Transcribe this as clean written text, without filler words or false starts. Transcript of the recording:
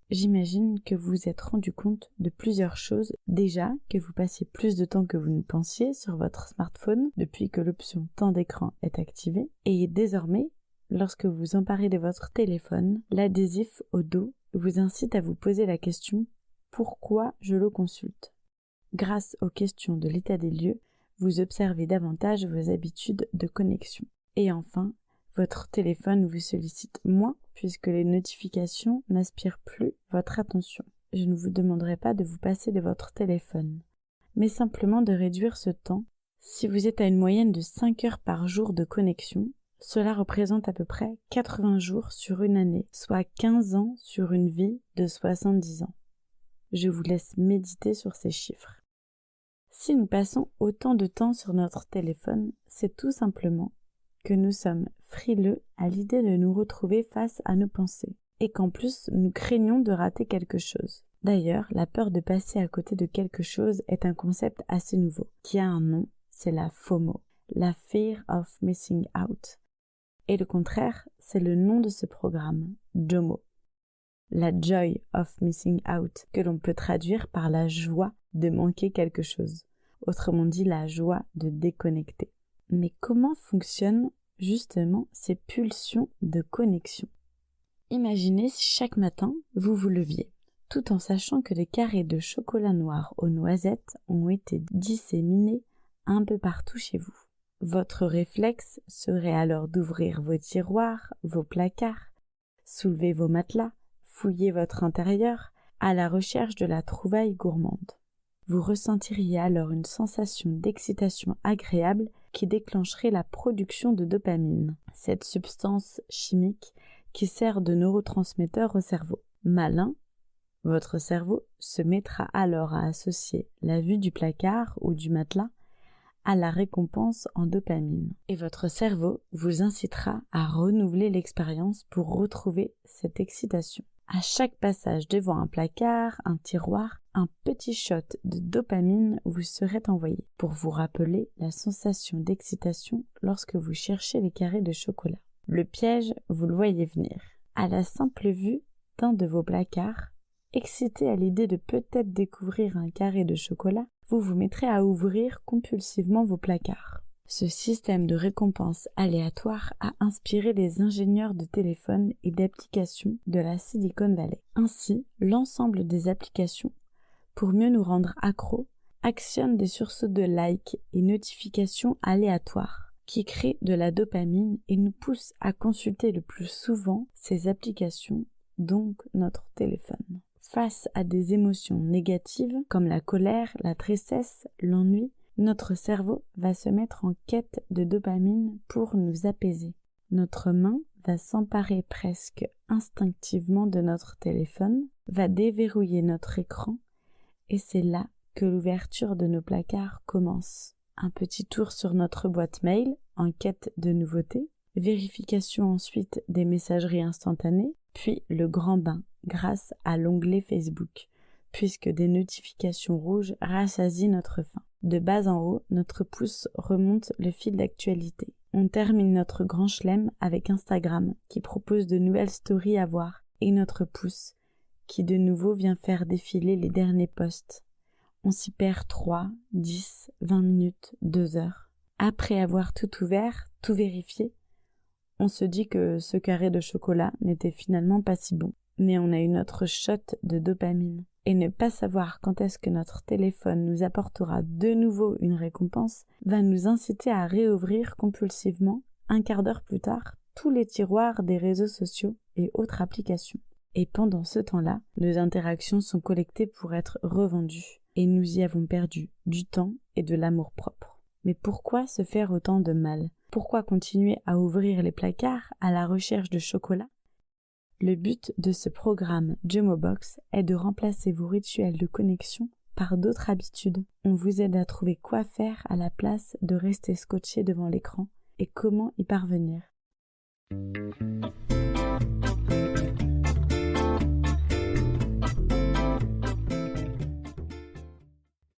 J'imagine que vous vous êtes rendu compte de plusieurs choses. Déjà, que vous passiez plus de temps que vous ne pensiez sur votre smartphone depuis que l'option temps d'écran est activée. Et désormais, lorsque vous emparez de votre téléphone, l'adhésif au dos vous incite à vous poser la question « Pourquoi je le consulte ?» Grâce aux questions de l'état des lieux, vous observez davantage vos habitudes de connexion. Et enfin, votre téléphone vous sollicite moins puisque les notifications n'aspirent plus votre attention. Je ne vous demanderai pas de vous passer de votre téléphone, mais simplement de réduire ce temps. Si vous êtes à une moyenne de 5 heures par jour de connexion, cela représente à peu près 80 jours sur une année, soit 15 ans sur une vie de 70 ans. Je vous laisse méditer sur ces chiffres. Si nous passons autant de temps sur notre téléphone, c'est tout simplement que nous sommes frileux à l'idée de nous retrouver face à nos pensées, et qu'en plus nous craignons de rater quelque chose. D'ailleurs, la peur de passer à côté de quelque chose est un concept assez nouveau, qui a un nom, c'est la FOMO, la Fear of Missing Out. Et le contraire, c'est le nom de ce programme, JOMO, la Joy of Missing Out, que l'on peut traduire par la joie de manquer quelque chose, autrement dit la joie de déconnecter. Mais comment fonctionnent justement ces pulsions de connexion? Imaginez si chaque matin, vous vous leviez, tout en sachant que des carrés de chocolat noir aux noisettes ont été disséminés un peu partout chez vous. Votre réflexe serait alors d'ouvrir vos tiroirs, vos placards, soulever vos matelas, fouiller votre intérieur à la recherche de la trouvaille gourmande. Vous ressentiriez alors une sensation d'excitation agréable qui déclencherait la production de dopamine, cette substance chimique qui sert de neurotransmetteur au cerveau. Malin, votre cerveau se mettra alors à associer la vue du placard ou du matelas à la récompense en dopamine. Et votre cerveau vous incitera à renouveler l'expérience pour retrouver cette excitation. À chaque passage devant un placard, un tiroir, un petit shot de dopamine vous serait envoyé pour vous rappeler la sensation d'excitation lorsque vous cherchez les carrés de chocolat. Le piège, vous le voyez venir. À la simple vue d'un de vos placards, excité à l'idée de peut-être découvrir un carré de chocolat, vous vous mettrez à ouvrir compulsivement vos placards. Ce système de récompense aléatoire a inspiré les ingénieurs de téléphones et d'applications de la Silicon Valley. Ainsi, l'ensemble des applications, pour mieux nous rendre accros, actionnent des sursauts de likes et notifications aléatoires qui créent de la dopamine et nous poussent à consulter le plus souvent ces applications, donc notre téléphone. Face à des émotions négatives comme la colère, la tristesse, l'ennui, notre cerveau va se mettre en quête de dopamine pour nous apaiser. Notre main va s'emparer presque instinctivement de notre téléphone, va déverrouiller notre écran, et c'est là que l'ouverture de nos placards commence. Un petit tour sur notre boîte mail, en quête de nouveautés, vérification ensuite des messageries instantanées, puis le grand bain grâce à l'onglet Facebook, puisque des notifications rouges rassasient notre faim. De bas en haut, notre pouce remonte le fil d'actualité. On termine notre grand chelem avec Instagram, qui propose de nouvelles stories à voir, et notre pouce, qui de nouveau vient faire défiler les derniers posts. On s'y perd 3, 10, 20 minutes, 2 heures. Après avoir tout ouvert, tout vérifié, on se dit que ce carré de chocolat n'était finalement pas si bon. Mais on a eu notre shot de dopamine. Et ne pas savoir quand est-ce que notre téléphone nous apportera de nouveau une récompense va nous inciter à réouvrir compulsivement, un quart d'heure plus tard, tous les tiroirs des réseaux sociaux et autres applications. Et pendant ce temps-là, nos interactions sont collectées pour être revendues. Et nous y avons perdu du temps et de l'amour-propre. Mais pourquoi se faire autant de mal? Pourquoi continuer à ouvrir les placards à la recherche de chocolat? Le but de ce programme JOMObox est de remplacer vos rituels de connexion par d'autres habitudes. On vous aide à trouver quoi faire à la place de rester scotché devant l'écran et comment y parvenir.